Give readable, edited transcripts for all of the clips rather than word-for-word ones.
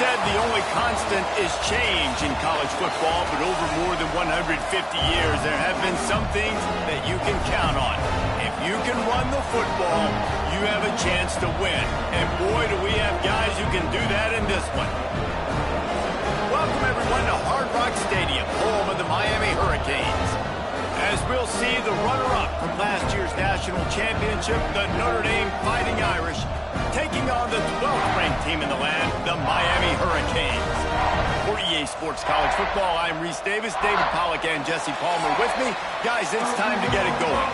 said the only constant is change in college football, but over more than 150 years, there have been some things that you can count on. If you can run the football, you have a chance to win. And boy, do we have guys who can do that in this one. Welcome, everyone, to Hard Rock Stadium, home of the Miami Hurricanes. As we'll see the runner-up from last year's national championship, the Notre Dame Fighting Irish, taking on the 12th-ranked team in the land, the Miami Hurricanes. For EA Sports College Football, I'm Reese Davis, David Pollack, and Jesse Palmer with me. Guys, it's time to get it going.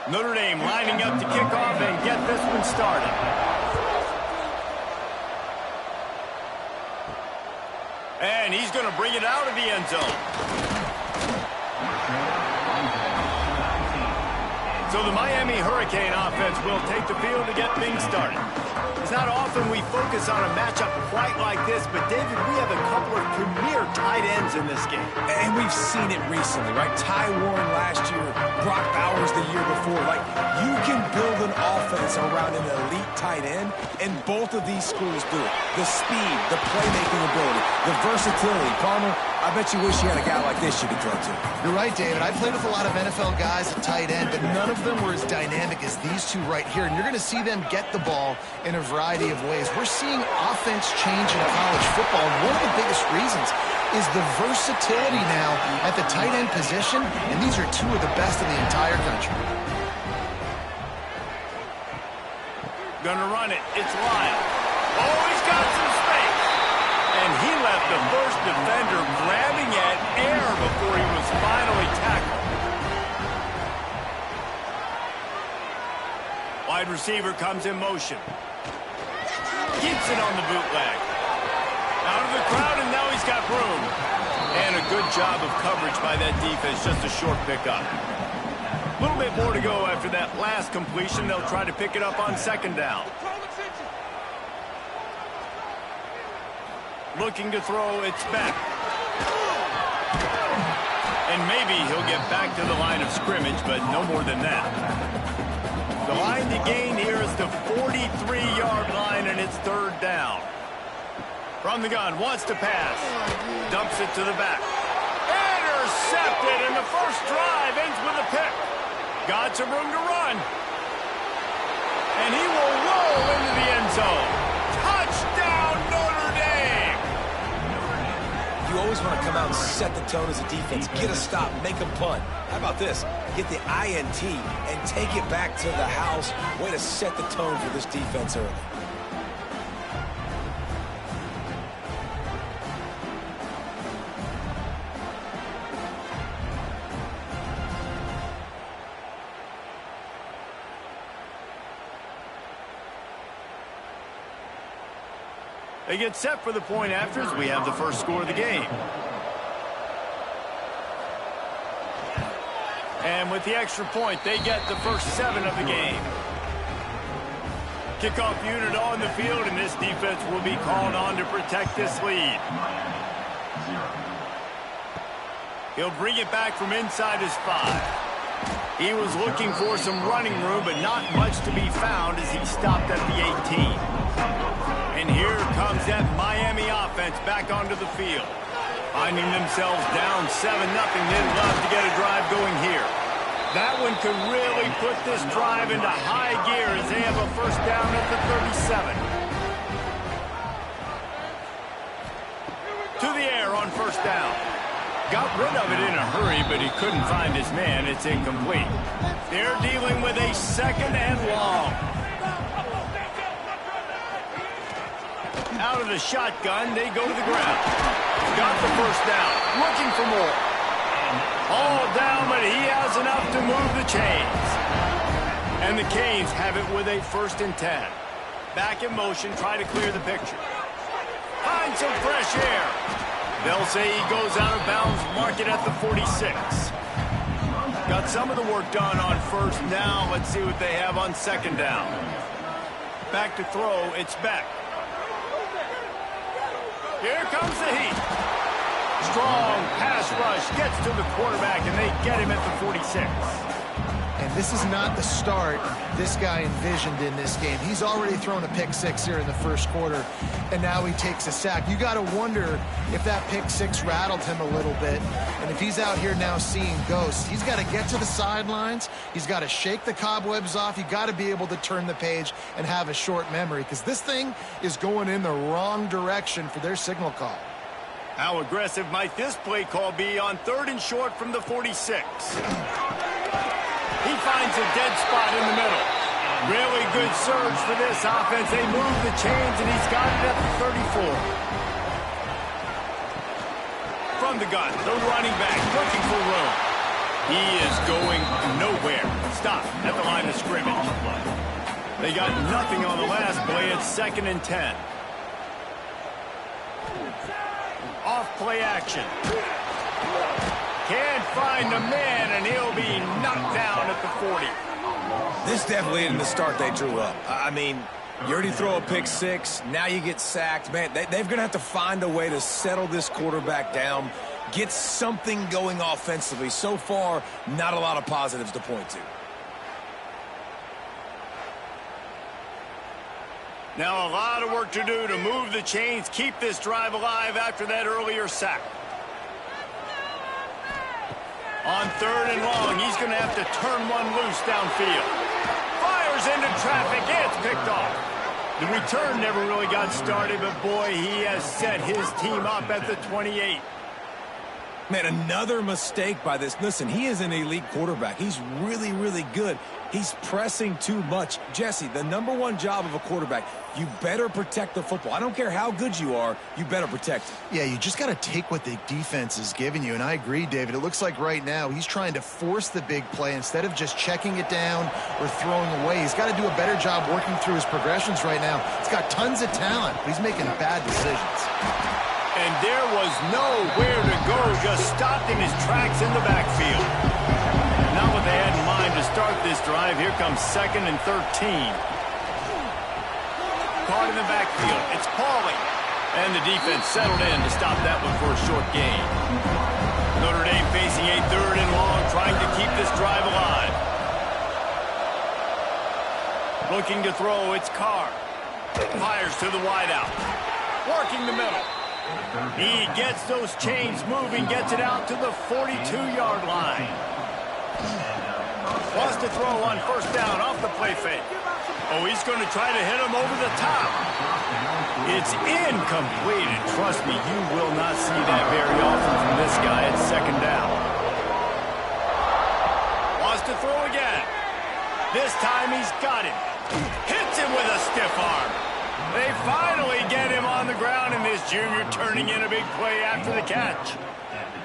Notre Dame lining up to kick off and get this one started. And he's going to bring it out of the end zone. So the Miami Hurricane offense will take the field to get things started. It's not often we focus on a matchup quite like this, but David, we have a couple of premier tight ends in this game. And we've seen it recently, right? Ty Warren last year, Brock Bowers the year before. Like, you can build an offense around an elite tight end, and both of these schools do it. The speed, the playmaking ability, the versatility. Palmer, I bet you wish you had a guy like this you could throw to. You're right, David. I played with a lot of NFL guys at tight end, but none of them were as dynamic as these two right here. And you're going to see them get the ball in a variety of ways. We're seeing offense change in college football. And one of the biggest reasons is the versatility now at the tight end position. And these are two of the best in the entire country. Gonna run it. It's Lyle. Oh, he's got some space. And he left the first defender grabbing at air before he was finally tackled. Wide receiver comes in motion. Keeps it on the bootleg. Out of the crowd, and now he's got room. And a good job of coverage by that defense, just a short pickup. A little bit more to go after that last completion. They'll try to pick it up on second down. Looking to throw, it's back. And maybe he'll get back to the line of scrimmage, but no more than that. The line to gain here is the 43-yard line, and it's third down. From the gun, wants to pass. Dumps it to the back. Intercepted, and the first drive ends with a pick. Got some room to run. And he will roll into the end zone. Touchdown, Notre Dame! You always want to come out and set the tone as a defense. Get a stop, make them punt. How about this? Get the INT and take it back to the house. Way to set the tone for this defense early. They get set for the point after as we have the first score of the game. And with the extra point, they get the first 7 of the game. Kickoff unit on the field, and this defense will be called on to protect this lead. He'll bring it back from inside his 5. He was looking for some running room, but not much to be found as he stopped at the 18. And here comes that Miami offense back onto the field. Finding themselves down 7-0, they'd love to get a drive going here. That one could really put this drive into high gear as they have a first down at the 37. To the air on first down. Got rid of it in a hurry, but he couldn't find his man. It's incomplete. They're dealing with a second and long. Out of the shotgun, they go to the ground. Got the first down. Looking for more. All down, but he has enough to move the chains. And the Canes have it with a 1st and 10. Back in motion, try to clear the picture. Find some fresh air. They'll say he goes out of bounds, mark it at the 46. Got some of the work done on first down. Let's see what they have on second down. Back to throw, it's Beck. Here comes the heat. Strong pass rush gets to the quarterback, and they get him at the 46. And this is not the start this guy envisioned in this game. He's already thrown a pick six here in the first quarter, and now he takes a sack. You got to wonder if that pick six rattled him a little bit, and if he's out here now seeing ghosts. He's got to get to the sidelines. He's got to shake the cobwebs off. You got to be able to turn the page and have a short memory, because this thing is going in the wrong direction for their signal call. How aggressive might this play call be on 3rd and short from the 46? He finds a dead spot in the middle. Really good surge for this offense. They move the chains, and he's got it at the 34. From the gun, the running back looking for room. He is going nowhere. Stop at the line of scrimmage. They got nothing on the last play. It's 2nd and 10. Off play action. Can't find the man, and he'll be knocked down at the 40. This definitely isn't the start they drew up. I mean, you already throw a pick six, now you get sacked. Man, they're going to have to find a way to settle this quarterback down, get something going offensively. So far, not a lot of positives to point to. Now a lot of work to do to move the chains, keep this drive alive after that earlier sack. On 3rd and long, he's going to have to turn one loose downfield. Fires into traffic, it's picked off. The return never really got started, but boy, he has set his team up at the 28. Man, another mistake by this. Listen, he is an elite quarterback. He's really, really good. He's pressing too much. Jesse, the #1 job of a quarterback, you better protect the football. I don't care how good you are, you better protect it. Yeah, you just got to take what the defense is giving you, and I agree, David. It looks like right now he's trying to force the big play instead of just checking it down or throwing away. He's got to do a better job working through his progressions right now. He's got tons of talent, but he's making bad decisions. And there was nowhere to go, just stopped in his tracks in the backfield. Not what they had in mind to start this drive. Here comes 2nd and 13. Caught in the backfield. It's Pauly. And the defense settled in to stop that one for a short gain. Notre Dame facing a 3rd and long, trying to keep this drive alive. Looking to throw, it's Carr. Fires to the wideout. Working the middle. He gets those chains moving, gets it out to the 42-yard line. Wants to throw on 1st down off the play fake. Oh, he's going to try to hit him over the top. It's incomplete, and trust me, you will not see that very often from this guy at 2nd down. Wants to throw again. This time he's got him. Hits him with a stiff arm. They finally get him on the ground, and this junior turning in a big play after the catch.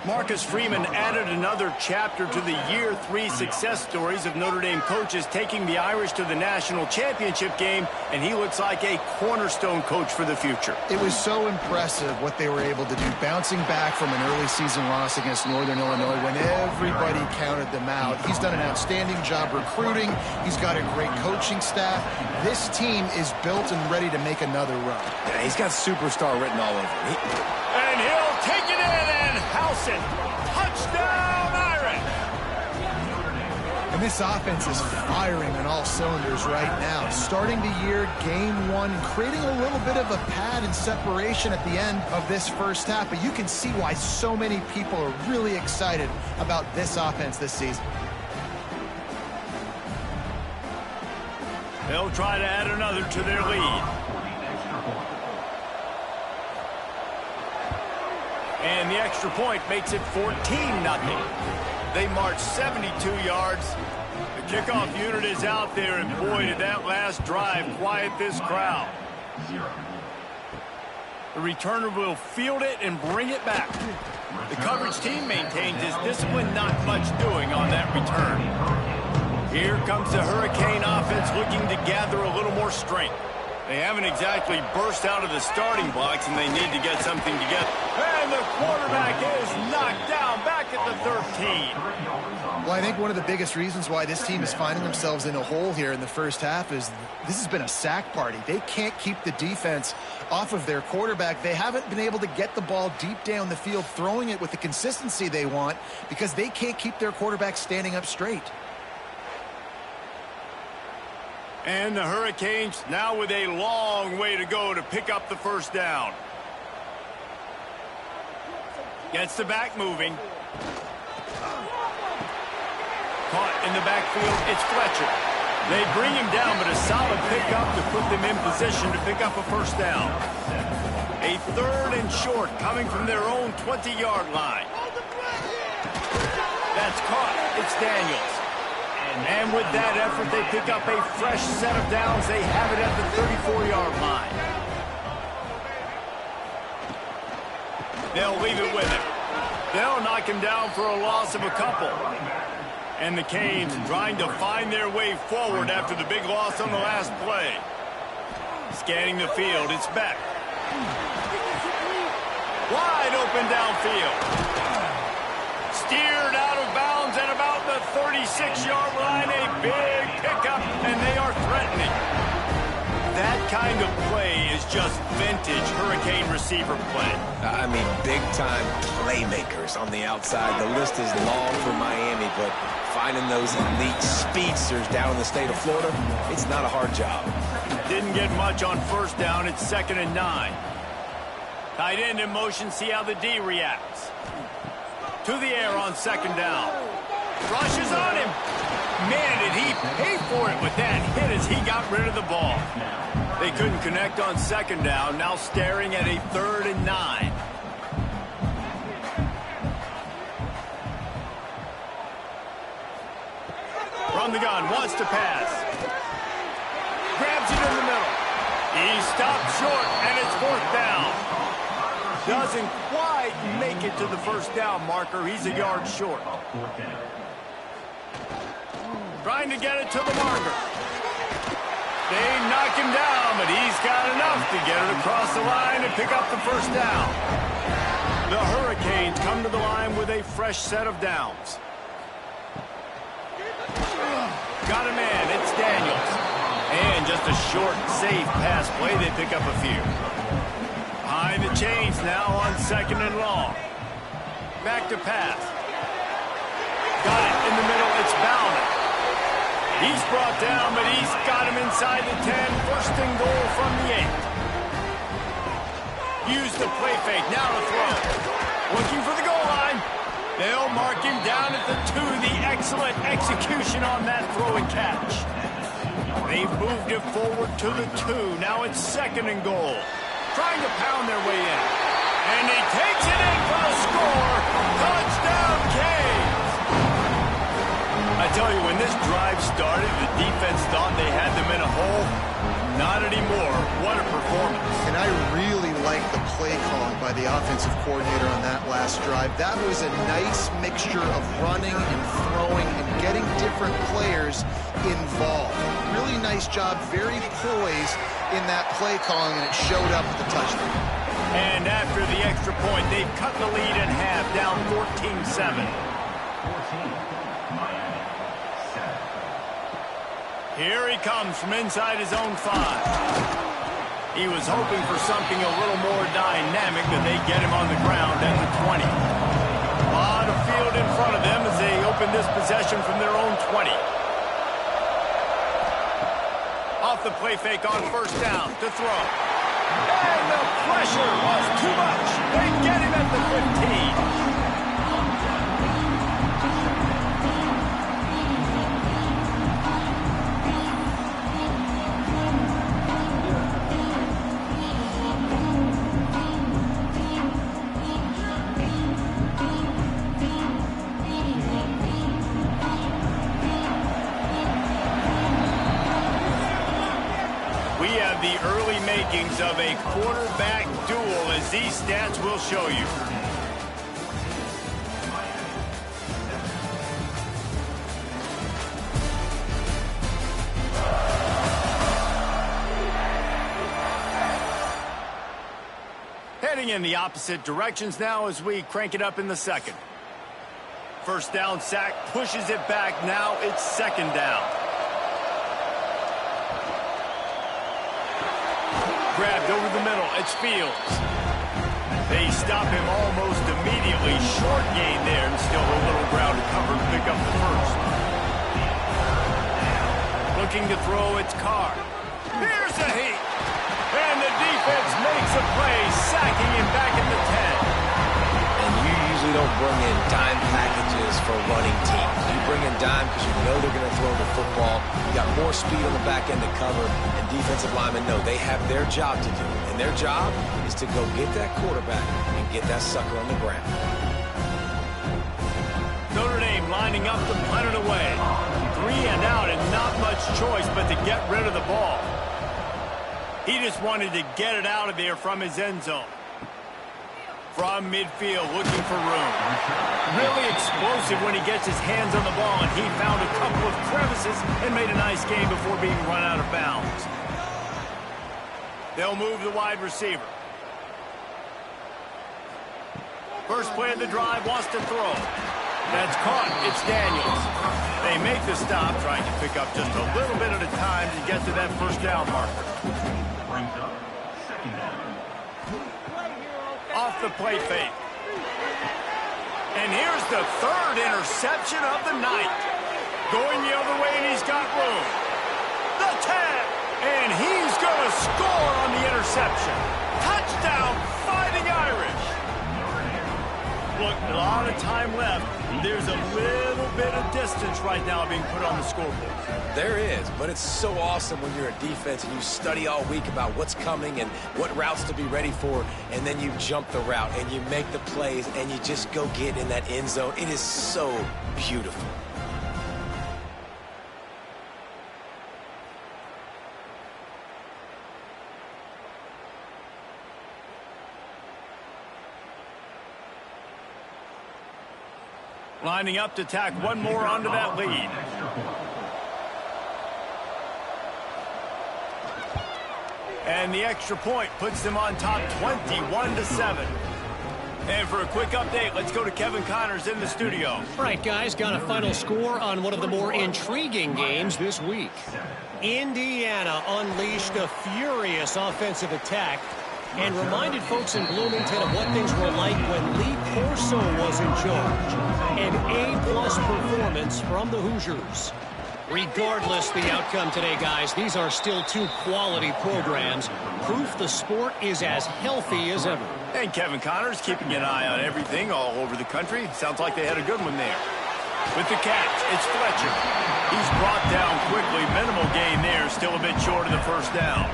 Marcus Freeman added another chapter to the Year 3 success stories of Notre Dame coaches, taking the Irish to the national championship game, and he looks like a cornerstone coach for the future. It was so impressive what they were able to do, bouncing back from an early season loss against Northern Illinois when everybody counted them out. He's done an outstanding job recruiting. He's got a great coaching staff. This team is built and ready to make another run. Yeah, he's got superstar written all over him. And he'll take it in and house it. Touchdown, Irish! And this offense is firing on all cylinders right now. Starting the year, game 1, creating a little bit of a pad and separation at the end of this first half. But you can see why so many people are really excited about this offense this season. They'll try to add another to their lead. And the extra point makes it 14-0. They march 72 yards. The kickoff unit is out there, and boy, did that last drive quiet this crowd. The returner will field it and bring it back. The coverage team maintains his discipline, not much doing on that return. Here comes the Hurricane offense looking to gather a little more strength. They haven't exactly burst out of the starting blocks, and they need to get something together. And the quarterback is knocked down back second to 13. Well, I think one of the biggest reasons why this team is finding themselves in a hole here in the first half is this has been a sack party. They can't keep the defense off of their quarterback. They haven't been able to get the ball deep down the field, throwing it with the consistency they want because they can't keep their quarterback standing up straight. And the Hurricanes now with a long way to go to pick up the first down. Gets the back moving. Caught in the backfield, it's Fletcher. They bring him down, but a solid pickup to put them in position to pick up a first down. A 3rd and short coming from their own 20-yard line. That's caught. It's Daniels. And with that effort, they pick up a fresh set of downs. They have it at the 34-yard line. They'll leave it with him. They'll knock him down for a loss of a couple. And the Canes trying to find their way forward after the big loss on the last play. Scanning the field, it's Beck. Wide open downfield. Steered out of bounds at about the 36-yard line. A big pickup, and they are threatening. That kind of play is just vintage Hurricane receiver play. I mean, big-time playmakers on the outside. The list is long for Miami, but finding those elite speedsters down in the state of Florida, it's not a hard job. Didn't get much on first down. It's 2nd and 9. Tight end in motion. See how the D reacts. To the air on 2nd down. Rushes on him. Man, did he pay for it with that hit as he got rid of the ball. They couldn't connect on 2nd down. Now staring at a 3rd and 9. From the gun, wants to pass. Grabs it in the middle. He stopped short, and it's 4th down. Doesn't quite make it to the first down marker. He's a yard short. Trying to get it to the marker. They knock him down, but he's got enough to get it across the line and pick up the first down. The Hurricanes come to the line with a fresh set of downs. Got a man, it's Daniels. And just a short, safe pass play, they pick up a few. Behind the chains now on 2nd and long. Back to pass. Got it in the middle, it's Bauman. He's brought down, but he's got him inside the 10. 1st and goal from the 8. Use the play fake, now to throw. Looking for the goal line. They'll mark him down at the 2. The excellent execution on that throw and catch. They've moved it forward to the 2. Now it's 2nd and goal. Trying to pound their way in. And he takes it in for the score. Touchdown, Canes! I tell you, when this drive started, the defense thought they had them in a hole. Not anymore. What a performance. And I really like the play calling by the offensive coordinator on that last drive. That was a nice mixture of running and throwing and getting different players involved. Really nice job, very poised in that play calling, and it showed up with the touchdown. And after the extra point, they've cut the lead in half, down 14-7. Here he comes from inside his own 5. He was hoping for something a little more dynamic, but they get him on the ground at the 20. A lot of field in front of them as they open this possession from their own 20. Off the play fake on 1st down to throw. And the pressure was too much. They get him at the 15. The early makings of a quarterback duel, as these stats will show you. Heading in the opposite directions now as we crank it up in the 2nd. First down sack, pushes it back. Now it's second down. Grabbed over the middle. It's Fields. They stop him almost immediately. Short gain there, and still a little ground to cover to pick up the first. Looking to throw, it's Carr. Here's a heat. And the defense makes a play, sacking him back at the 10. And you usually don't bring in dime packages for running teams. You bring in dime because you know they're going to throw the football. You got more speed on the back end to cover, and defensive linemen know they have their job to do. And their job is to go get that quarterback and get that sucker on the ground. Notre Dame lining up to punt it away. 3 and out and not much choice but to get rid of the ball. He just wanted to get it out of there from his end zone. From midfield, looking for room. Really explosive when he gets his hands on the ball, and he found a couple of crevices and made a nice game before being run out of bounds. They'll move the wide receiver. First play of the drive, wants to throw. That's caught. It's Daniels. They make the stop, trying to pick up just a little bit at a time to get to that first down marker. Off the play fake. And here's the third interception of the night. Going the other way, and he's got room. The tag. And he's going to score on the interception. Touchdown, Fighting Irish. Look, a lot of time left. There's a little bit of distance right now being put on the scoreboard. There is, but it's so awesome when you're a defense and you study all week about what's coming and what routes to be ready for, and then you jump the route and you make the plays and you just go get in that end zone. It is so beautiful. Lining up to tack one more onto that lead. And the extra point puts them on top 21-7. And for a quick update, let's go to Kevin Connors in the studio. All right, guys, got a final score on one of the more intriguing games this week. Indiana unleashed a furious offensive attack and reminded folks in Bloomington of what things were like when Lee Corso was in charge. An A-plus performance from the Hoosiers. Regardless the outcome today, guys, these are still two quality programs. Proof the sport is as healthy as ever. And Kevin Connors keeping an eye on everything all over the country. Sounds like they had a good one there. With the catch, it's Fletcher. He's brought down quickly. Minimal gain there, still a bit short of the first down.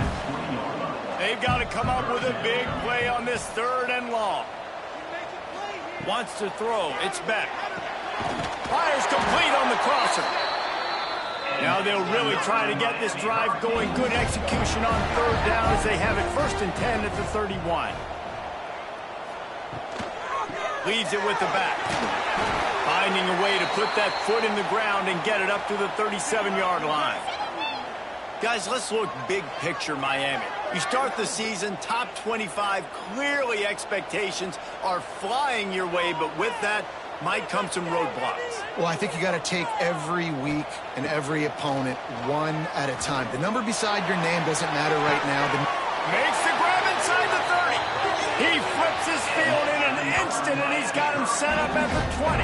They've got to come up with a big play on this 3rd and long. Wants to throw. It's Beck. Fires complete on the crosser. Now they'll really try to get this drive going. Good execution on 3rd down as they have it 1st and 10 at the 31. Leaves it with the back. Finding a way to put that foot in the ground and get it up to the 37-yard line. Guys, let's look big picture Miami. You start the season top 25. Clearly expectations are flying your way, but with that might come some roadblocks. Well, I think you got to take every week and every opponent one at a time. The number beside your name doesn't matter right now. Makes the grab inside the 30. He flips his field in an instant, and he's got him set up at the 20.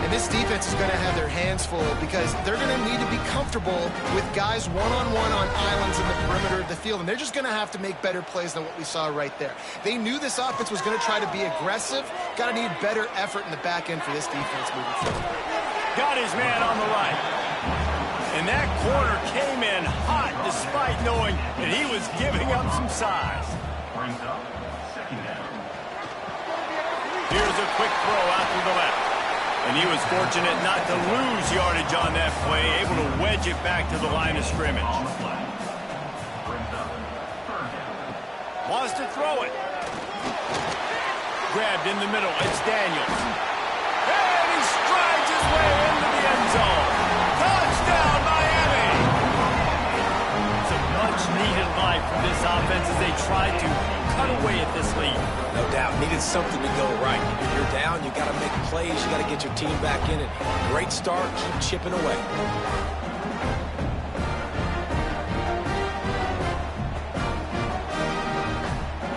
And this defense is going to have their hands full because they're going to need to be comfortable with guys one-on-one on islands in the perimeter of the field. And they're just going to have to make better plays than what we saw right there. They knew this offense was going to try to be aggressive. Got to need better effort in the back end for this defense moving forward. Got his man on the right. And that corner came in hot despite knowing that he was giving up some size. Here's a quick throw out to the left. And he was fortunate not to lose yardage on that play, able to wedge it back to the line of scrimmage. Wants to throw it. Grabbed in the middle. It's Daniels. And he strides his way into the end zone. Touchdown, Miami! It's a much-needed life for this offense as they try to cut cut away at this lead. No doubt. Needed something to go right. You're down. You got to make plays. You got to get your team back in it. Great start. Keep chipping away.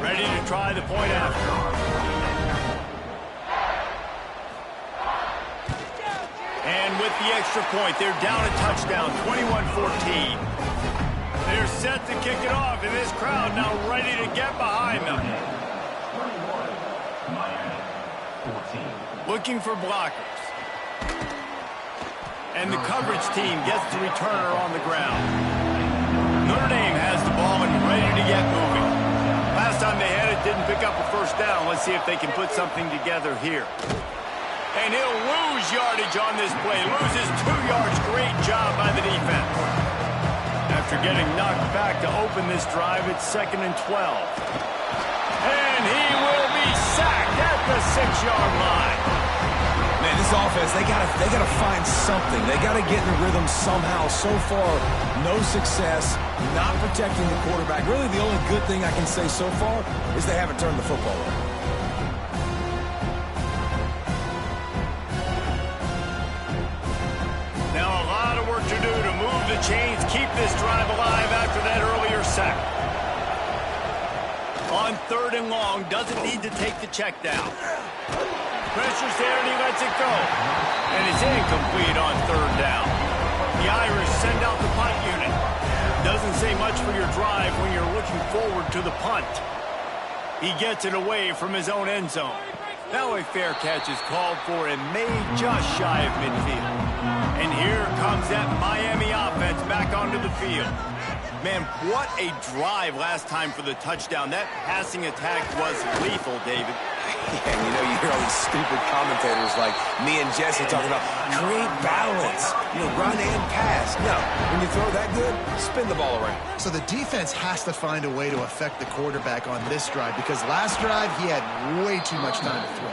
Ready to try the point after. And with the extra point, they're down a touchdown, 21-14. They're set to kick it off, and this crowd now ready to get behind them. Looking for blockers. And the coverage team gets the returner on the ground. Notre Dame has the ball and ready to get moving. Last time they had it, didn't pick up a first down. Let's see if they can put something together here. And he'll lose yardage on this play. Loses 2 yards. Great job by the defense. After getting knocked back to open this drive, it's 2nd and 12. And he will be sacked at the 6-yard line. Man, this offense, they gotta find something. They gotta get in the rhythm somehow. So far, no success, not protecting the quarterback. Really, the only good thing I can say so far is they haven't turned the football over. Now a lot of work to do to move the chains, keep this drive alive after that earlier sack. On 3rd and long, doesn't need to take the check down. Pressure's there and he lets it go. And it's incomplete on 3rd down. The Irish send out the punt unit. Doesn't say much for your drive when you're looking forward to the punt. He gets it away from his own end zone. Now a fair catch is called for and made just shy of midfield. And here comes that Miami offense back onto the field. Man, what a drive last time for the touchdown. That passing attack was lethal, David. Yeah, you know, you hear all these stupid commentators like me and Jesse talking about great balance, run and pass. No, when you throw that good, spin the ball around. So the defense has to find a way to affect the quarterback on this drive because last drive he had way too much time to throw.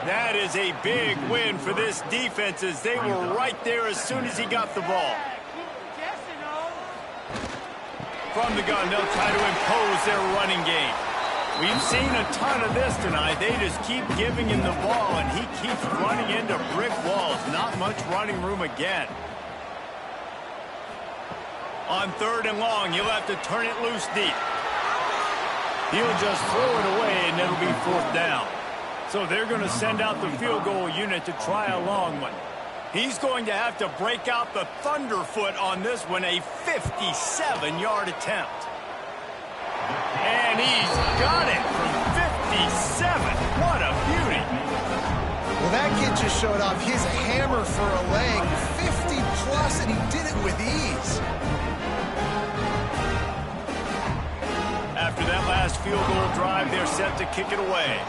That is a big win for this defense as they were right there as soon as he got the ball. From the gun, they'll try to impose their running game. We've seen a ton of this tonight. They just keep giving him the ball, and he keeps running into brick walls. Not much running room again. On 3rd and long, he'll have to turn it loose deep. He'll just throw it away, and it'll be 4th down. So they're going to send out the field goal unit to try a long one. He's going to have to break out the thunderfoot on this one, a 57-yard attempt. And he's got it from 57. What a beauty. Well, that kid just showed off his hammer for a leg, 50-plus, and he did it with ease. After that last field goal drive, they're set to kick it away.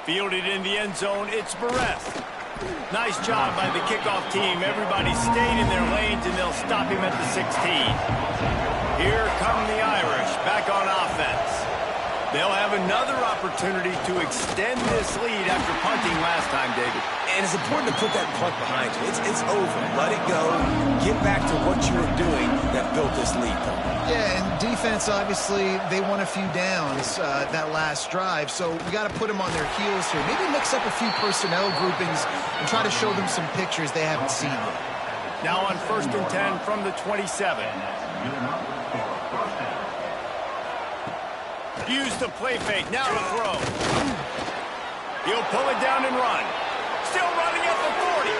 Fielded in the end zone, it's Barrett. Nice job by the kickoff team. Everybody stayed in their lanes, and they'll stop him at the 16. Here come the Irish back on offense. They'll have another opportunity to extend this lead after punting last time, David. And it's important to put that punt behind you. It's over. Let it go. Get back to what you were doing that built this lead. Yeah, and defense, obviously, they won a few downs that last drive, so we got to put them on their heels here. Maybe mix up a few personnel groupings and try to show them some pictures they haven't seen yet. Now on 1st and 10 from the 27. Use the play fake. Now to throw. He'll pull it down and run. Still running at the 40.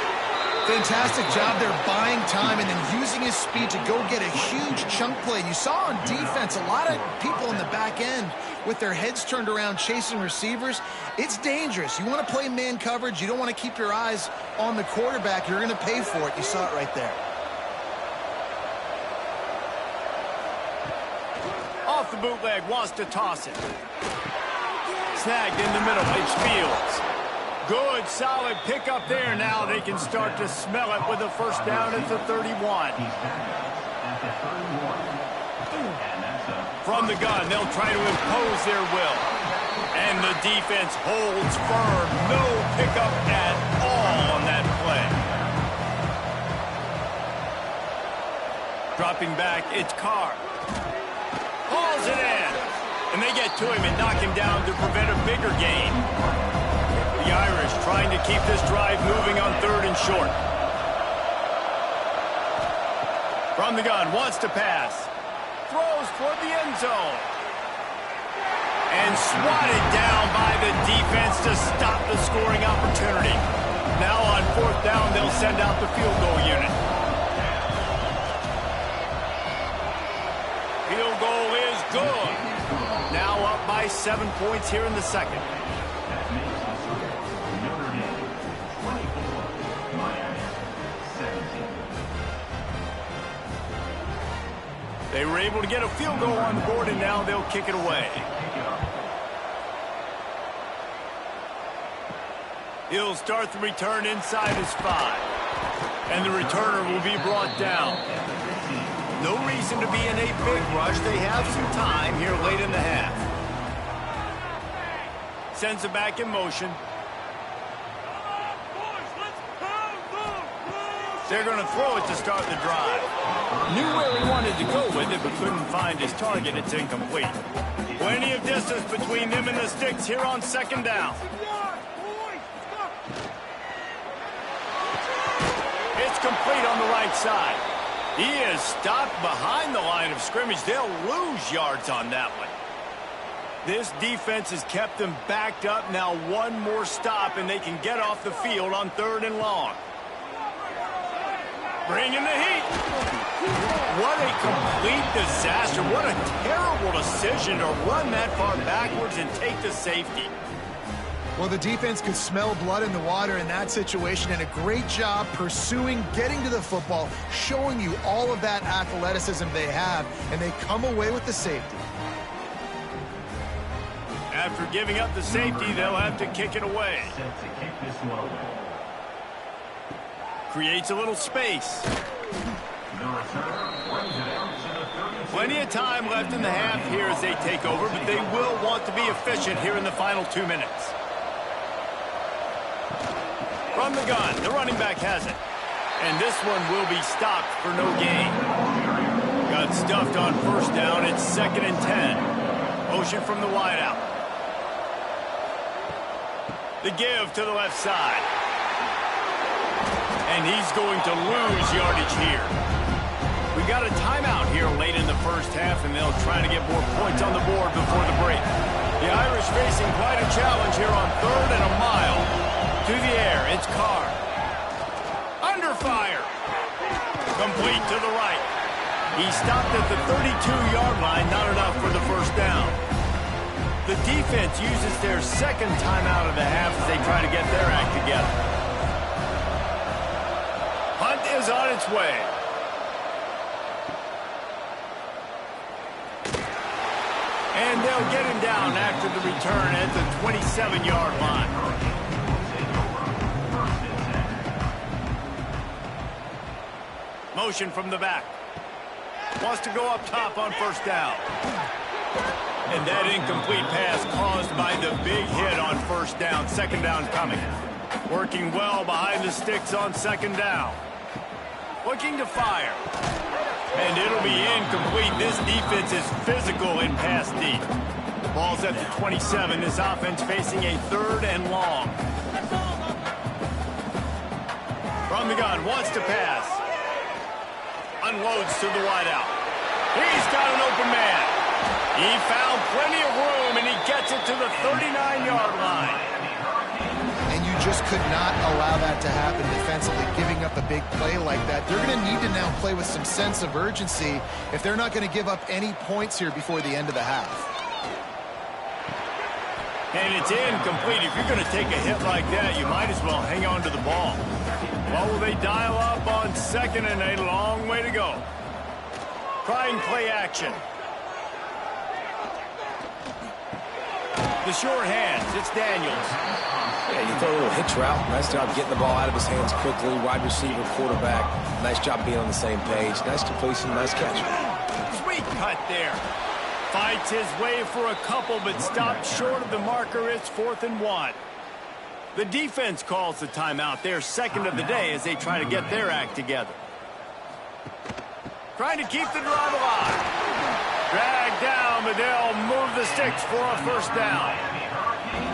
Fantastic job there buying time and then using his speed to go get a huge chunk play. You saw on defense a lot of people in the back end with their heads turned around chasing receivers. It's dangerous. You want to play man coverage. You don't want to keep your eyes on the quarterback. You're going to pay for it. You saw it right there. Off the bootleg, wants to toss it. Snagged in the middle, it's Fields. Good, solid pickup there. Now they can start to smell it with a first down at the 31. From the gun, they'll try to impose their will. And the defense holds firm. No pickup at all on that play. Dropping back, it's Carr. Hauls it in. And they get to him and knock him down to prevent a bigger gain. The Irish trying to keep this drive moving on 3rd and short. From the gun, wants to pass. Throws toward the end zone. And swatted down by the defense to stop the scoring opportunity. Now on 4th down, they'll send out the field goal unit. Field goal is good. Now up by 7 points here in the second. They were able to get a field goal on the board, and now they'll kick it away. He'll start the return inside his 5. And the returner will be brought down. No reason to be in a big rush. They have some time here late in the half. Sends it back in motion. They're going to throw it to start the drive. Knew where he wanted to go with it, but couldn't find his target. It's incomplete. Plenty of distance between them and the sticks here on 2nd down. It's complete on the right side. He is stopped behind the line of scrimmage. They'll lose yards on that one. This defense has kept them backed up. Now one more stop, and they can get off the field on 3rd and long. Bringing the heat. What a complete disaster. What a terrible decision to run that far backwards and take the safety. Well, the defense could smell blood in the water in that situation, and a great job pursuing, getting to the football, showing you all of that athleticism they have, and they come away with the safety. After giving up the safety, they'll have to kick it away. Creates a little space. Plenty of time left in the half here as they take over, but they will want to be efficient here in the final 2 minutes. From the gun, the running back has it. And this one will be stopped for no gain. Got stuffed on 1st down. It's 2nd and 10. Motion from the wideout. The give to the left side. And he's going to lose yardage here. We got a timeout here late in the 1st half, and they'll try to get more points on the board before the break. The Irish facing quite a challenge here on 3rd and a mile. To the air, it's Carr. Under fire. Complete to the right. He stopped at the 32-yard line, not enough for the 1st down. The defense uses their 2nd timeout of the half as they try to get their act together. Punt is on its way. And they'll get him down after the return at the 27-yard line. Motion from the back. Wants to go up top on 1st down. And that incomplete pass caused by the big hit on 1st down. 2nd down coming. Working well behind the sticks on 2nd down. Looking to fire. And it'll be incomplete. This defense is physical in pass deep. Ball's at the 27. This offense facing a 3rd and long. From the gun, wants to pass. Unloads to the wideout. He's got an open man. He found plenty of room, and he gets it to the 39-yard line. And you just could not allow that to happen defensively, giving up a big play like that. They're going to need to now play with some sense of urgency if they're not going to give up any points here before the end of the half. And it's incomplete. If you're going to take a hit like that, you might as well hang on to the ball. Well, will they dial up on 2nd and a long way to go? Trying play action. The short hands, it's Daniels. Yeah, you throw a little hitch route. Nice job getting the ball out of his hands quickly. Wide receiver, quarterback. Nice job being on the same page. Nice completion, nice catch. Sweet cut there. Fights his way for a couple, but stopped short of the marker. It's 4th and 1. The defense calls the timeout. Their 2nd of the day as they try to get their act together. trying to keep the drive alive. Dragged down, but they'll move the sticks for a first down.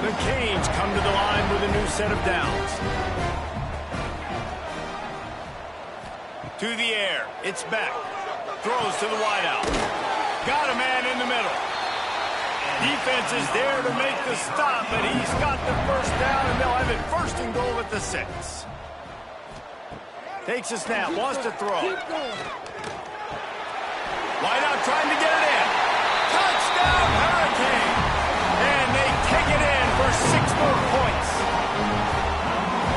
The Canes come to the line with a new set of downs. To the air. It's back. Throws to the wideout. Got a man in the middle. Defense is there to make the stop, but he's got the first down, and they'll have it first and goal at the 6. Takes a snap, wants to throw. Wideout trying to get it in. Touchdown, Hurricane! And they take it in for 6 more points.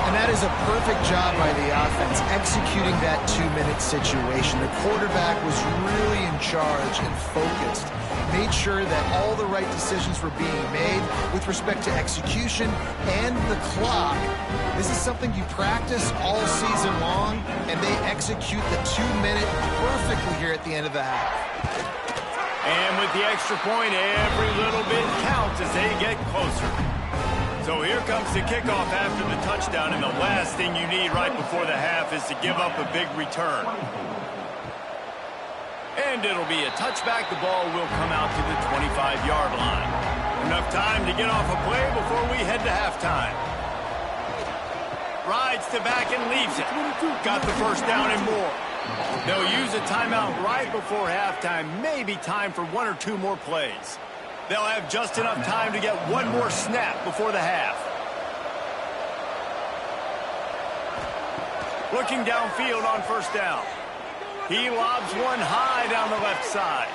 And that is a perfect job by the offense, executing that 2-minute situation. The quarterback was really in charge and focused. Made sure that all the right decisions were being made with respect to execution and the clock. This is something you practice all season long, and they execute the 2-minute perfectly here at the end of the half. And with the extra point, every little bit counts as they get closer. So here comes the kickoff after the touchdown, and the last thing you need right before the half is to give up a big return. And it'll be a touchback. The ball will come out to the 25-yard line. Enough time to get off a play before we head to halftime. Rides to back and leaves it. Got the first down and more. They'll use a timeout right before halftime. Maybe time for 1 or 2 more plays. They'll have just enough time to get 1 more snap before the half. Looking downfield on first down. He lobs one high down the left side.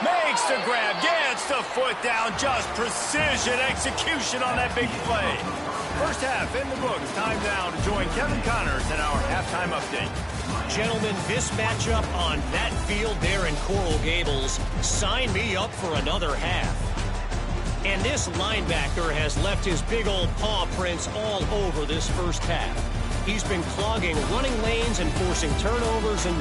Makes the grab, gets the foot down. Just precision execution on that big play. First half in the books. Time now to join Kevin Connors in our halftime update. Gentlemen, this matchup on that field there in Coral Gables, sign me up for another half. And this linebacker has left his big old paw prints all over this first half. He's been clogging running lanes and forcing turnovers, and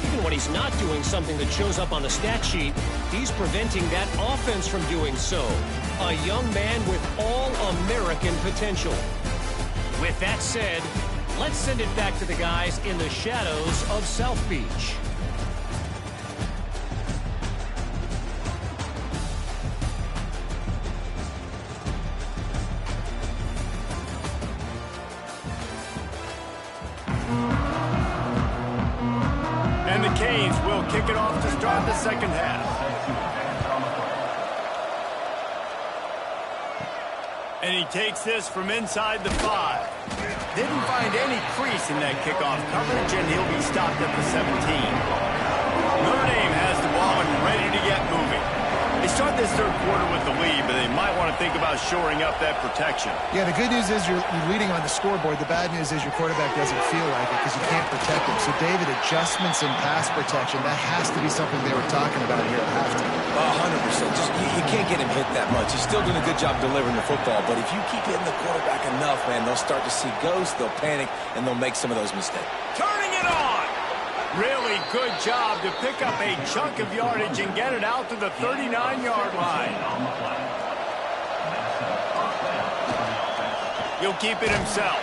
even when he's not doing something that shows up on the stat sheet, he's preventing that offense from doing so. A young man with all-American potential. With that said, let's send it back to the guys in the shadows of South Beach. And the Canes will kick it off to start the second half. And he takes this from inside the 5. Didn't find any crease in that kickoff coverage, and he'll be stopped at the 17. Notre Dame has the ball and ready to get moving. They start this third quarter with the lead, but they might want to think about shoring up that protection. Yeah, the good news is you're leading on the scoreboard. The bad news is your quarterback doesn't feel like it because you can't protect him. So, David, adjustments in pass protection, that has to be something they were talking about here at halftime. 100%. Just, you can't get him hit that much. He's still doing a good job delivering the football, but if you keep hitting the quarterback enough, man, they'll start to see ghosts, they'll panic, and they'll make some of those mistakes. Turning it on! Really good job to pick up a chunk of yardage and get it out to the 39-yard line. He'll keep it himself.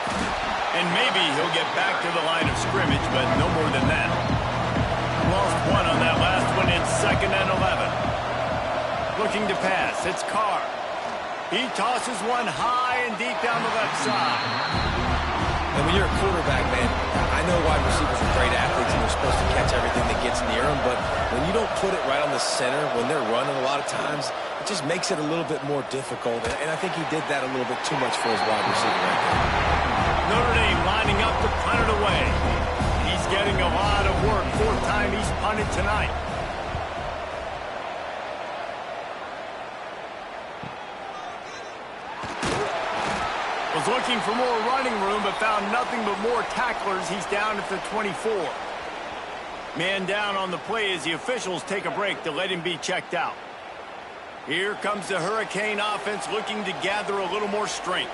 And maybe he'll get back to the line of scrimmage, but no more than that. Lost one on that last one. It's 2nd and 11. Looking to pass. It's Carr. He tosses one high and deep down the left side. And when you're a quarterback, man, I know wide receivers are great athletes and they're supposed to catch everything that gets near them, but when you don't put it right on the center, when they're running a lot of times, it just makes it a little bit more difficult. And I think he did that a little bit too much for his wide receiver right there. Notre Dame lining up to punt it away. He's getting a lot of work. 4th time he's punted tonight. Was looking for more running room, but found nothing but more tacklers. He's down at the 24. Man down on the play as the officials take a break to let him be checked out. Here comes the Hurricane offense looking to gather a little more strength.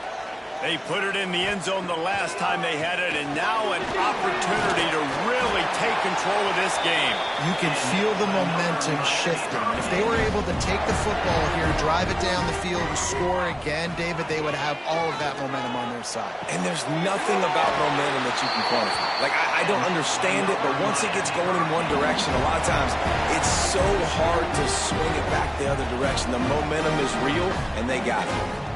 They put it in the end zone the last time they had it, and now an opportunity to really take control of this game. You can feel the momentum shifting. If they were able to take the football here, drive it down the field, and score again, David, they would have all of that momentum on their side. And there's nothing about momentum that you can quantify. Like, I don't understand it, but once it gets going in one direction, a lot of times it's so hard to swing it back the other direction. The momentum is real, and they got it.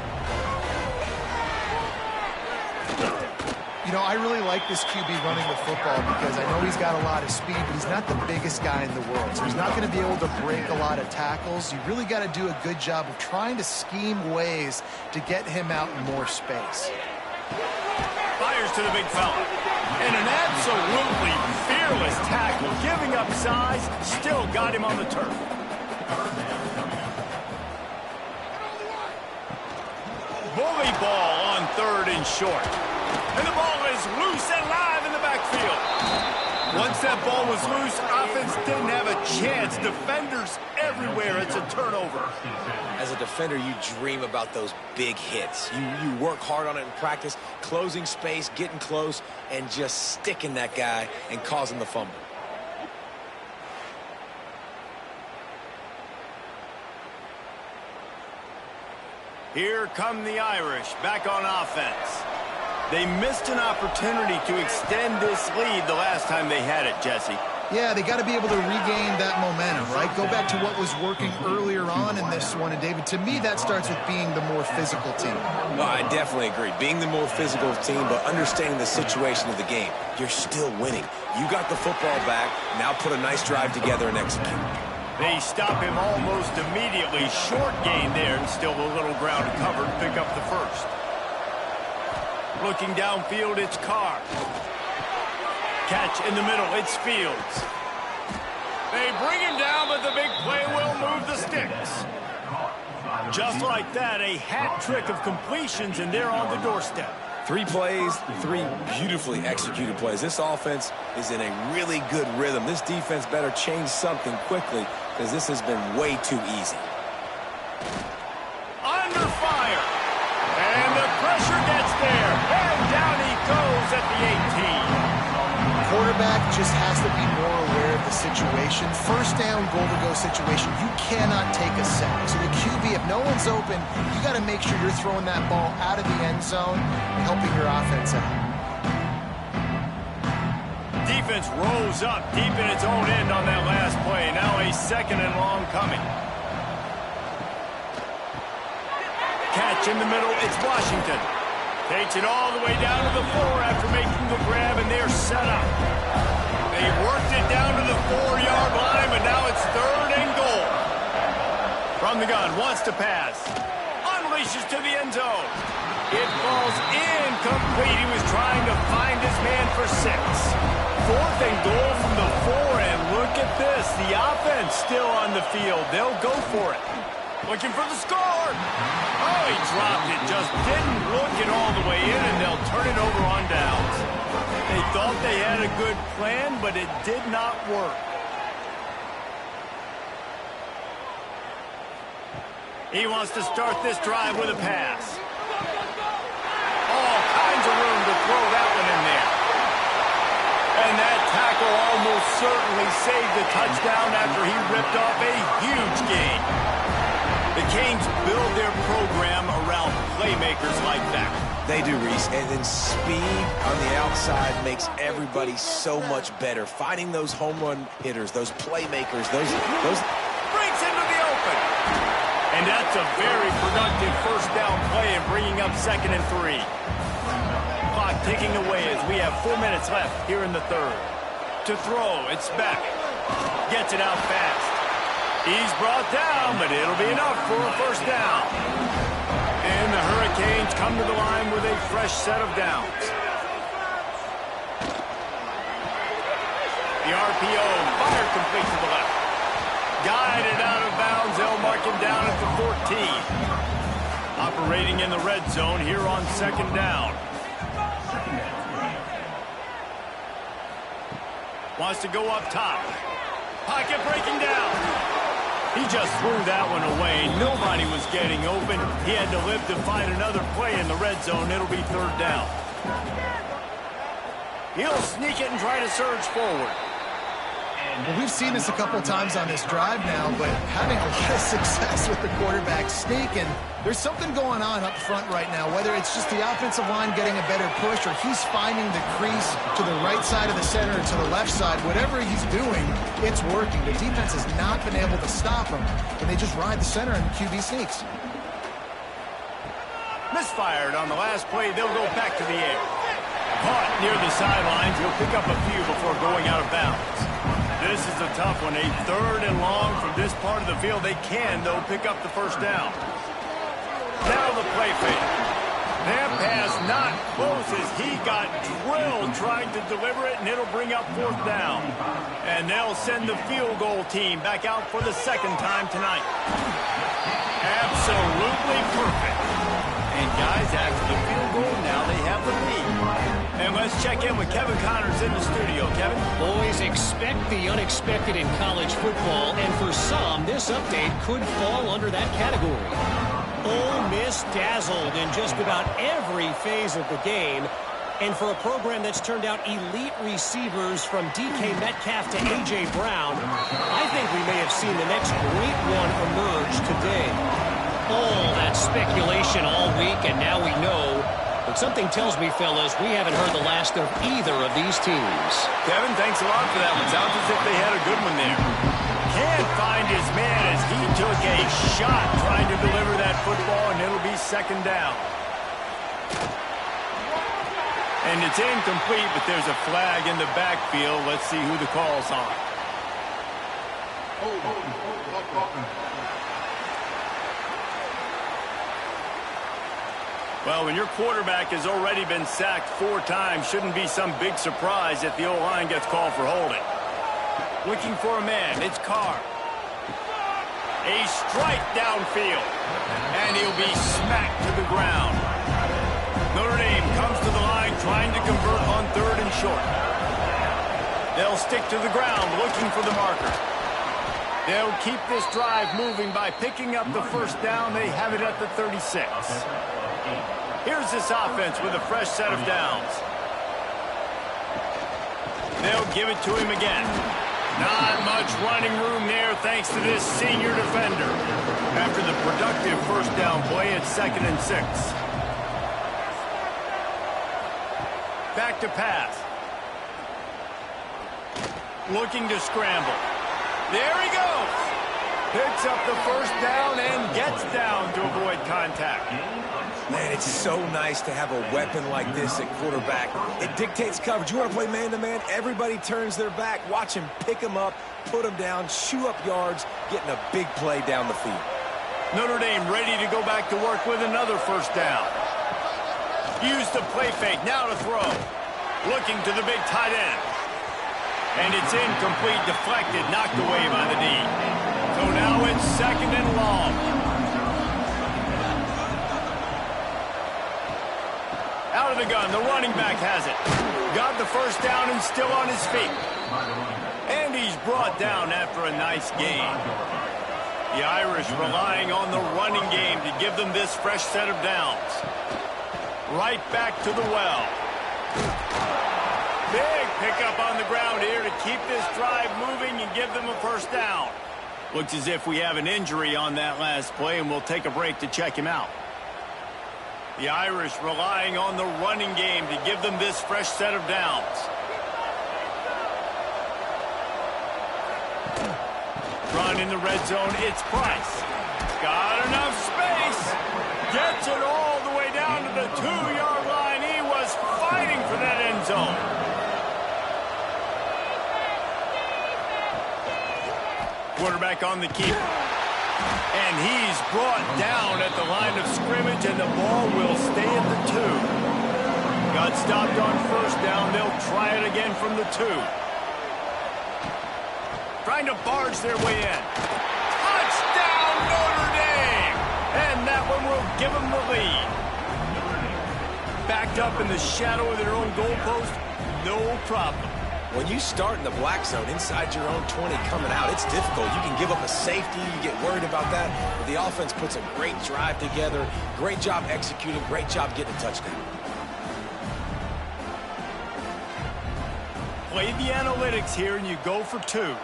You know, I really like this QB running the football because I know he's got a lot of speed, but he's not the biggest guy in the world. So he's not going to be able to break a lot of tackles. You really got to do a good job of trying to scheme ways to get him out in more space. Fires to the big fella. And an absolutely fearless tackle, giving up size, still got him on the turf. Bully ball on 3rd and short. And the ball is loose and live in the backfield. Once that ball was loose, offense didn't have a chance. Defenders everywhere. It's a turnover. As a defender, you dream about those big hits. You work hard on it in practice, closing space, getting close, and just sticking that guy and causing the fumble. Here come the Irish back on offense. They missed an opportunity to extend this lead the last time they had it, Jesse. Yeah, they got to be able to regain that momentum, right? Go back to what was working earlier on in this one. And, David, to me, that starts with being the more physical team. No, I definitely agree. Being the more physical team, but understanding the situation of the game. You're still winning. You got the football back. Now put a nice drive together and execute. They stop him almost immediately. Short gain there, and still a little ground covered. Pick up the first. Looking downfield, it's Carr. Catch in the middle, it's Fields. They bring him down, but the big play will move the sticks. Just like that, a hat trick of completions, and they're on the doorstep. 3 plays, 3 beautifully executed plays. This offense is in a really good rhythm. This defense better change something quickly because this has been way too easy. Under fire. And the pressure gets there. And down he goes at the 18. Quarterback just has to be more aware of the situation. First down, goal-to-go situation, you cannot take a sack. So the QB, if no one's open, you got to make sure you're throwing that ball out of the end zone, helping your offense out. Defense rolls up deep in its own end on that last play. Now a 2nd and long coming. Catch in the middle, it's Washington. Takes it all the way down to the floor after making the grab, and they're set up. They worked it down to the 4-yard line, but now it's 3rd and goal. From the gun, wants to pass. Unleashes to the end zone. It falls incomplete. He was trying to find his man for 6. 4th and goal from the 4, and look at this. The offense still on the field. They'll go for it. Looking for the score. Oh, he dropped it. Just didn't look it all the way in, and they'll turn it over on downs. They thought they had a good plan, but it did not work. He wants to start this drive with a pass. All kinds of room to throw that one in there. And that tackle almost certainly saved the touchdown after he ripped off a huge gain. The Canes build their program around playmakers like that. They do, Reese. And then speed on the outside makes everybody so much better. Finding those home run hitters, those playmakers, those brings into the open. And that's a very productive first down play and bringing up 2nd and 3. Clock ticking away as we have 4 minutes left here in the 3rd. To throw, it's Beck. Gets it out fast. He's brought down, but it'll be enough for a first down. And the Hurricanes come to the line with a fresh set of downs. The RPO, fire complete to the left. Guided out of bounds, they'll mark him down at the 14. Operating in the red zone here on 2nd down. Wants to go up top. Pocket breaking down. He just threw that one away. Nobody was getting open. He had to live to find another play in the red zone. It'll be third down. He'll sneak it and try to surge forward. Well, we've seen this a couple times on this drive now, but having a lot of success with the quarterback sneak, and there's something going on up front right now, whether it's just the offensive line getting a better push or he's finding the crease to the right side of the center or to the left side. Whatever he's doing, it's working. The defense has not been able to stop him, and they just ride the center and QB sneaks. Misfired on the last play. They'll go back to the air. Caught near the sidelines. He'll pick up a few before going out of bounds. This is a tough one. A third and long from this part of the field. They can, though, pick up the first down. Now the play fake. That pass not close as he got drilled trying to deliver it, and it'll bring up fourth down. And they'll send the field goal team back out for the second time tonight. Absolutely perfect. And guys, after the field goal, now they have the lead. And let's check in with Kevin Connors in the studio. Kevin? Boys, expect the unexpected in college football, and for some, this update could fall under that category. Ole Miss dazzled in just about every phase of the game, and for a program that's turned out elite receivers from DK Metcalf to A.J. Brown, I think we may have seen the next great one emerge today. All that speculation all week, and now we know. But something tells me, fellas, we haven't heard the last of either of these teams. Kevin, thanks a lot for that one. Sounds as if they had a good one there. Can't find his man as he took a shot trying to deliver that football, and it'll be second down. And it's incomplete, but there's a flag in the backfield. Let's see who the call's on. Well, when your quarterback has already been sacked 4 times, shouldn't be some big surprise if the O-line gets called for holding. Looking for a man, it's Carr. A strike downfield, and he'll be smacked to the ground. Notre Dame comes to the line trying to convert on third and short. They'll stick to the ground looking for the marker. They'll keep this drive moving by picking up the first down. They have it at the 36. Here's this offense with a fresh set of downs. They'll give it to him again. Not much running room there thanks to this senior defender. After the productive first down play, it's 2nd and 6. Back to pass. Looking to scramble. There he goes. Picks up the first down and gets down to avoid contact. Man, it's so nice to have a weapon like this at quarterback. It dictates coverage. You want to play man-to-man? Everybody turns their back. Watch him pick him up, put him down, shoot up yards, getting a big play down the field. Notre Dame ready to go back to work with another first down. Use the play fake. Now to throw. Looking to the big tight end. And it's incomplete, deflected, knocked away by the D. So now it's 2nd and long. Out of the gun, the running back has it. Got the first down and still on his feet. And he's brought down after a nice gain. The Irish relying on the running game to give them this fresh set of downs. Right back to the well. Big pickup on the ground here to keep this drive moving and give them a first down. Looks as if we have an injury on that last play, and we'll take a break to check him out. The Irish relying on the running game to give them this fresh set of downs. Run in the red zone, it's Price. Got enough space. Gets it all the way down to the 2-yard line. He was fighting for that end zone. Quarterback on the keeper. And he's brought down at the line of scrimmage, and the ball will stay at the 2. Got stopped on first down. They'll try it again from the 2. Trying to barge their way in. Touchdown, Notre Dame! And that one will give them the lead. Backed up in the shadow of their own goalpost, no problem. When you start in the black zone inside your own 20 coming out, it's difficult. You can give up a safety. You get worried about that. But the offense puts a great drive together. Great job executing. Great job getting a touchdown. Play the analytics here, and you go for 2.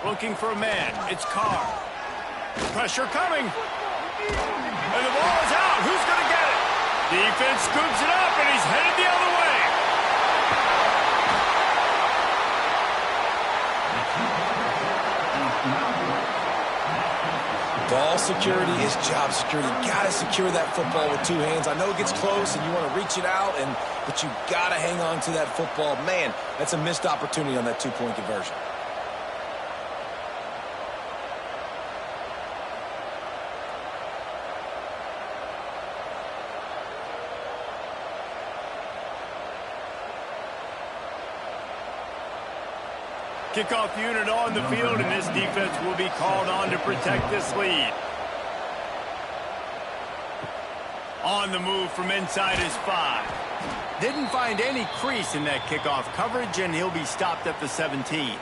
Looking for a man. It's Carr. Pressure coming. And the ball is out. Who's going to get it? Defense scoops it up, and he's headed the other way. Ball security is job security. You got to secure that football with 2 hands. I know it gets close, and you want to reach it out, but you got to hang on to that football. Man, that's a missed opportunity on that 2-point conversion. Kickoff unit on the field, and this defense will be called on to protect this lead. On the move from inside his 5. Didn't find any crease in that kickoff coverage, and he'll be stopped at the 17.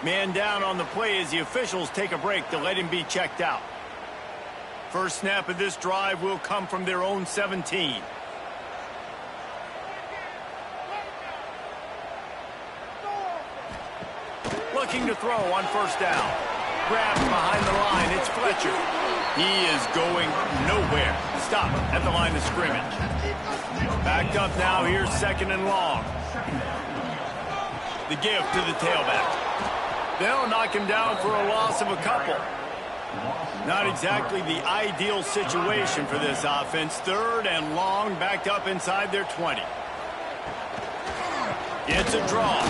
Man down on the play as the officials take a break to let him be checked out. First snap of this drive will come from their own 17. Looking to throw on first down. Grabbed behind the line. It's Fletcher. He is going nowhere. Stop at the line of scrimmage. Backed up now. Here's 2nd and long. The give to the tailback. They'll knock him down for a loss of a couple. Not exactly the ideal situation for this offense. 3rd and long. Backed up inside their 20. It's a draw.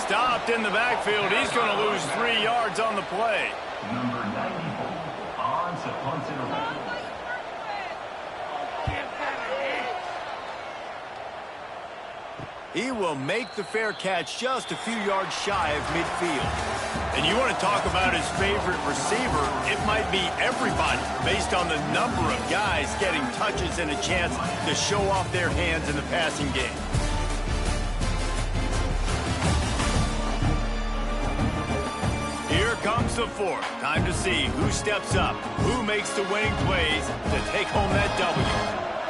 Stopped in the backfield. He's going to lose 3 yards on the play. Number 94 on to punt it away. He will make the fair catch just a few yards shy of midfield. And you want to talk about his favorite receiver, it might be everybody based on the number of guys getting touches and a chance to show off their hands in the passing game. Here comes the 4th. Time to see who steps up, who makes the winning plays to take home that W.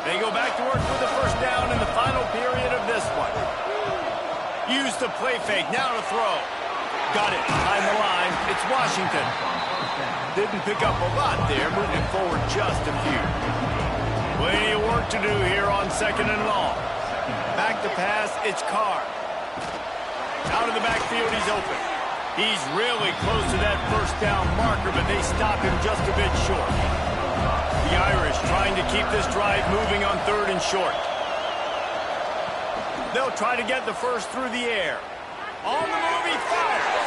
They go back to work for the first down in the final period of this one. Use the play fake, now to throw. Got it behind the line. It's Washington. Didn't pick up a lot there, moving forward just a few. Plenty of work to do here on 2nd and long. Back to pass, it's Carr. Out of the backfield, he's open. He's really close to that first down marker, but they stop him just a bit short. The Irish trying to keep this drive moving on 3rd and short. They'll try to get the first through the air. On the move, he fires.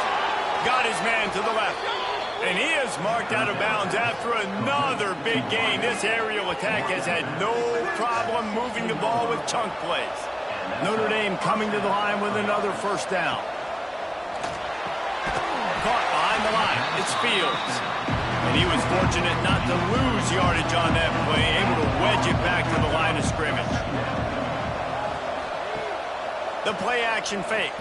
Got his man to the left. And he is marked out of bounds after another big gain. This aerial attack has had no problem moving the ball with chunk plays. Notre Dame coming to the line with another first down. Caught behind the line. It's Fields. And he was fortunate not to lose yardage on that play, able to wedge it back to the line of scrimmage. The play action fake.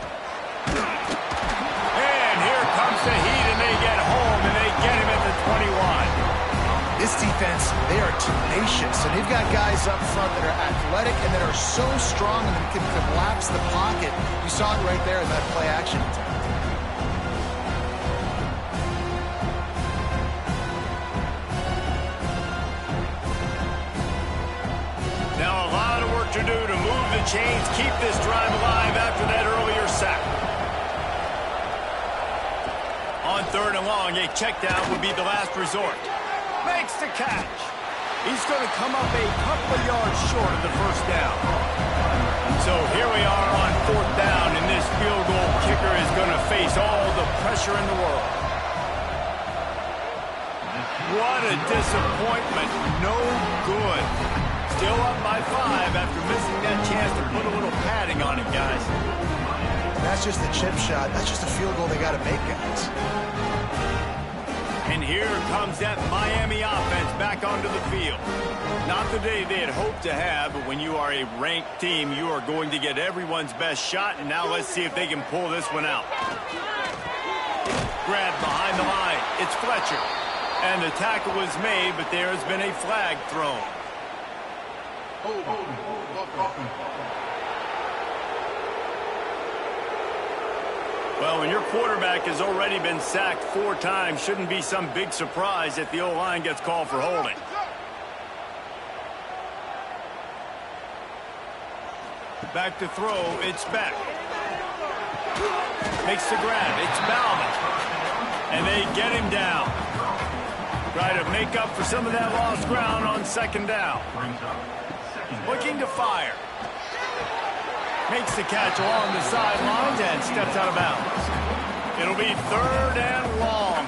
And here comes the heat, and they get home, and they get him at the 21. This defense, they are tenacious, and they've got guys up front that are athletic and that are so strong and that can collapse the pocket. You saw it right there in that play action attempt. Now a lot of work to do to move the chains, keep this drive alive after that earlier sack. On 3rd and long, a check down would be the last resort. Makes the catch. He's going to come up a couple of yards short of the first down. So here we are on 4th down, and this field goal kicker is going to face all the pressure in the world. What a disappointment. No good. Still up by 5 after missing that chance to put a little padding on it, guys. That's just a chip shot. That's just a field goal they got to make, guys. And here comes that Miami offense back onto the field. Not the day they had hoped to have, but when you are a ranked team, you are going to get everyone's best shot. And now let's see if they can pull this one out. Grab behind the line. It's Fletcher. And the tackle was made, but there has been a flag thrown. Well, when your quarterback has already been sacked 4 times, shouldn't be some big surprise if the O-line gets called for holding. Back to throw, it's Beck. Makes the grab, it's Bauman. And they get him down. Try to make up for some of that lost ground on second down. Looking to fire. Makes the catch along the sidelines and steps out of bounds. It'll be 3rd and long.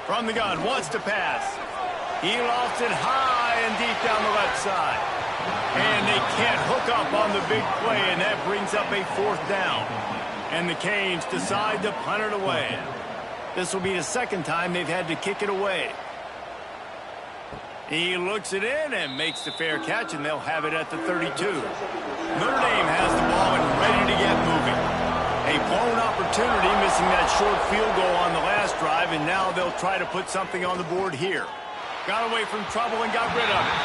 From the gun, wants to pass. He lost it high and deep down the left side. And they can't hook up on the big play, and that brings up a 4th down. And the Canes decide to punt it away. This will be the 2nd time they've had to kick it away. He looks it in and makes the fair catch, and they'll have it at the 32. Notre Dame has the ball and ready to get moving. A blown opportunity, missing that short field goal on the last drive, and now they'll try to put something on the board here. Got away from trouble and got rid of it.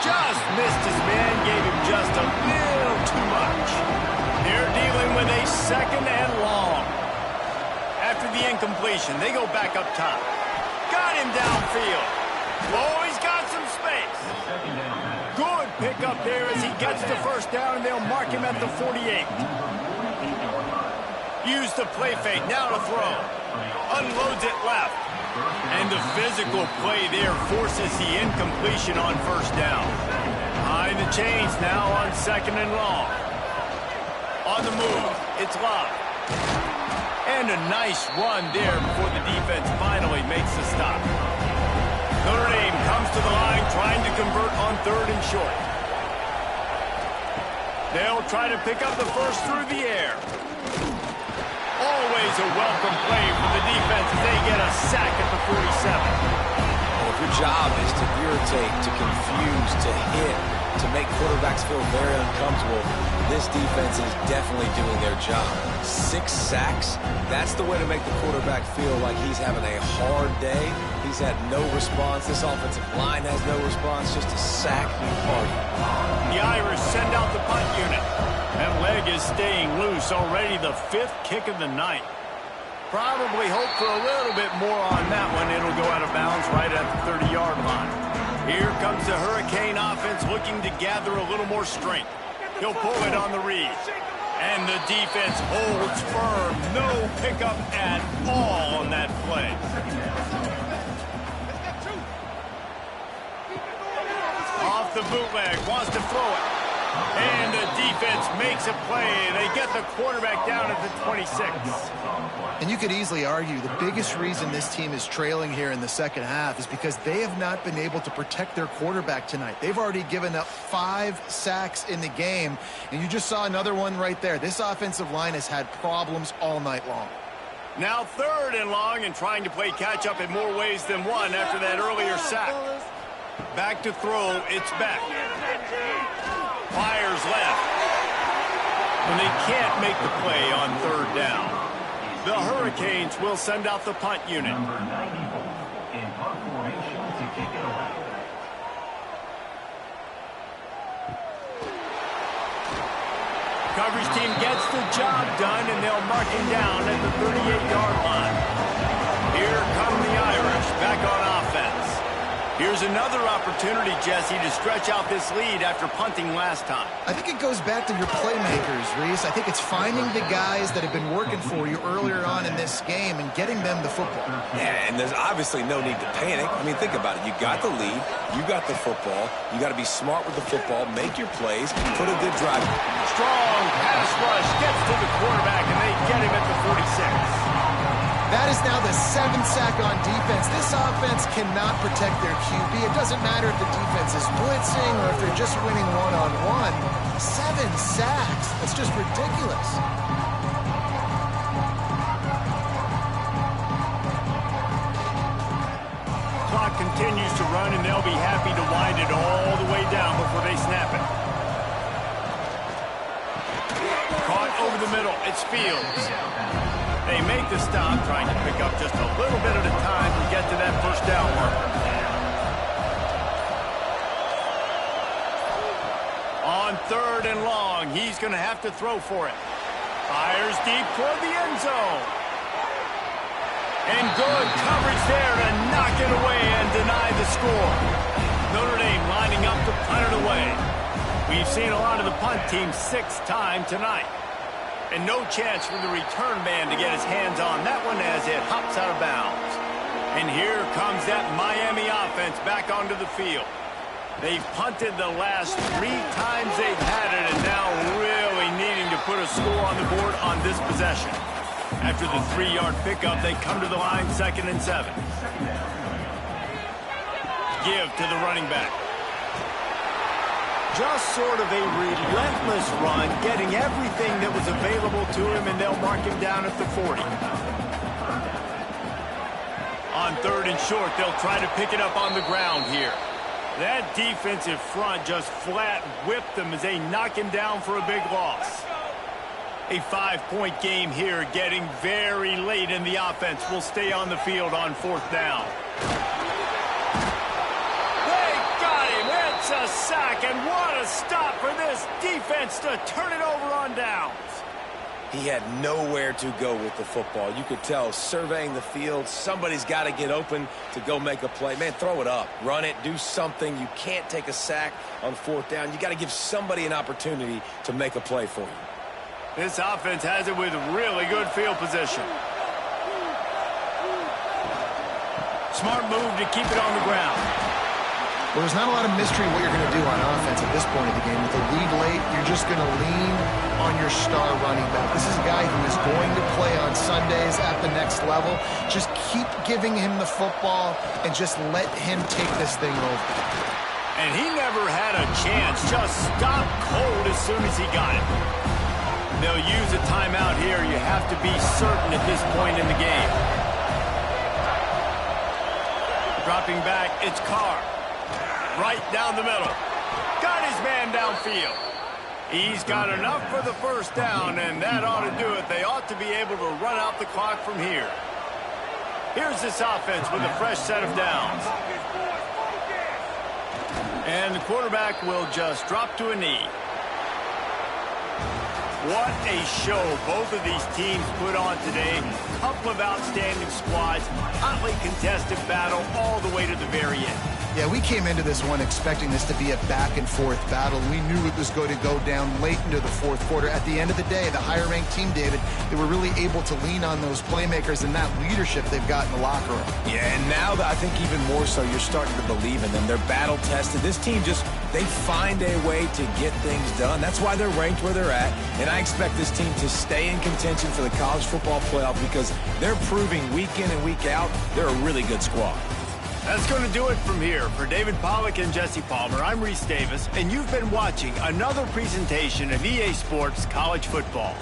Just missed his man, gave him just a little too much. They're dealing with a 2nd and long. After the incompletion, they go back up top. Got him downfield. Oh, he's got some space. Good pickup there as he gets the 1st down, and they'll mark him at the 48. Use the play fake, now to throw. Unloads it left. And the physical play there forces the incompletion on 1st down. Behind the chains now on 2nd and long. On the move, it's Love. And a nice run there before the defense finally makes the stop. Notre Dame comes to the line trying to convert on 3rd and short. They'll try to pick up the 1st through the air. Always a welcome play for the defense as they get a sack at the 47. Well, if your job is to irritate, to confuse, to hit, to make quarterbacks feel very uncomfortable, this defense is definitely doing their job. 6 sacks, that's the way to make the quarterback feel like he's having a hard day. He's had no response. This offensive line has no response, just a sack party. The Irish send out the punt unit. That leg is staying loose, already the 5th kick of the night. Probably hope for a little bit more on that one. It'll go out of bounds right at the 30-yard line. Here comes the Hurricane offense looking to gather a little more strength. He'll pull it on the read. And the defense holds firm. No pickup at all on that play. Off the bootleg, wants to throw it. And the defense makes a play. They get the quarterback down at the 26. And you could easily argue the biggest reason this team is trailing here in the 2nd half is because they have not been able to protect their quarterback tonight. They've already given up 5 sacks in the game, and you just saw another one right there. This offensive line has had problems all night long. Now 3rd and long, and trying to play catch-up in more ways than one after that earlier sack. Back to throw, it's Beck. Fires left. And they can't make the play on 3rd down. The Hurricanes will send out the punt unit. Number 94 in punt formation to kick it away. Coverage team gets the job done, and they'll mark him down at the 38-yard line. Here come the Irish back on offense. Here's another opportunity, Jesse, to stretch out this lead after punting last time. I think it goes back to your playmakers, Reese. I think it's finding the guys that have been working for you earlier on in this game and getting them the football. Yeah, and there's obviously no need to panic. I mean, think about it. You got the lead. You got the football. You got to be smart with the football, make your plays, put a good drive. Strong pass rush gets to the quarterback, and they get him at the 46. That is now the 7th sack on defense. This offense cannot protect their QB. It doesn't matter if the defense is blitzing or if they're just winning one-on-one. 7 sacks. That's just ridiculous. Clock continues to run, and they'll be happy to wind it all the way down before they snap it. Caught over the middle. It's Fields. They make the stop, trying to pick up just a little bit at a time to get to that first down marker. On 3rd and long, he's going to have to throw for it. Fires deep toward the end zone. And good coverage there to knock it away and deny the score. Notre Dame lining up to punt it away. We've seen a lot of the punt team 6th time tonight. And no chance for the return man to get his hands on that one as it hops out of bounds. And here comes that Miami offense back onto the field. They've punted the last 3 times they've had it, and now really needing to put a score on the board on this possession. After the 3-yard pickup, they come to the line 2nd and 7. Give to the running back. Just sort of a relentless run, getting everything that was available to him, and they'll mark him down at the 40. On 3rd and short, they'll try to pick it up on the ground here. That defensive front just flat whipped them as they knock him down for a big loss. A 5-point game here, getting very late in the offense. Will stay on the field on 4th down. It's a sack, and what a stop for this defense to turn it over on downs. He had nowhere to go with the football. You could tell, surveying the field, somebody's got to get open to go make a play. Man, throw it up, run it, do something. You can't take a sack on 4th down. You got to give somebody an opportunity to make a play for you. This offense has it with really good field position. Smart move to keep it on the ground. Well, there's not a lot of mystery what you're going to do on offense at this point of the game. With the lead late, you're just going to lean on your star running back. This is a guy who is going to play on Sundays at the next level. Just keep giving him the football and just let him take this thing over. And he never had a chance. Just stopped cold as soon as he got it. They'll use a timeout here. You have to be certain at this point in the game. Dropping back, it's Carr. Right down the middle. Got his man downfield. He's got enough for the first down, and that ought to do it. They ought to be able to run out the clock from here. Here's this offense with a fresh set of downs. And the quarterback will just drop to a knee. What a show both of these teams put on today. Couple of outstanding squads. Hotly contested battle all the way to the very end. Yeah, we came into this one expecting this to be a back-and-forth battle. We knew it was going to go down late into the 4th quarter. At the end of the day, the higher-ranked team, David, they were really able to lean on those playmakers and that leadership they've got in the locker room. Yeah, and now I think even more so, you're starting to believe in them. They're battle-tested. This team they find a way to get things done. That's why they're ranked where they're at. And I expect this team to stay in contention for the college football playoff because they're proving week in and week out they're a really good squad. That's going to do it from here. For David Pollack and Jesse Palmer, I'm Reese Davis, and you've been watching another presentation of EA Sports College Football.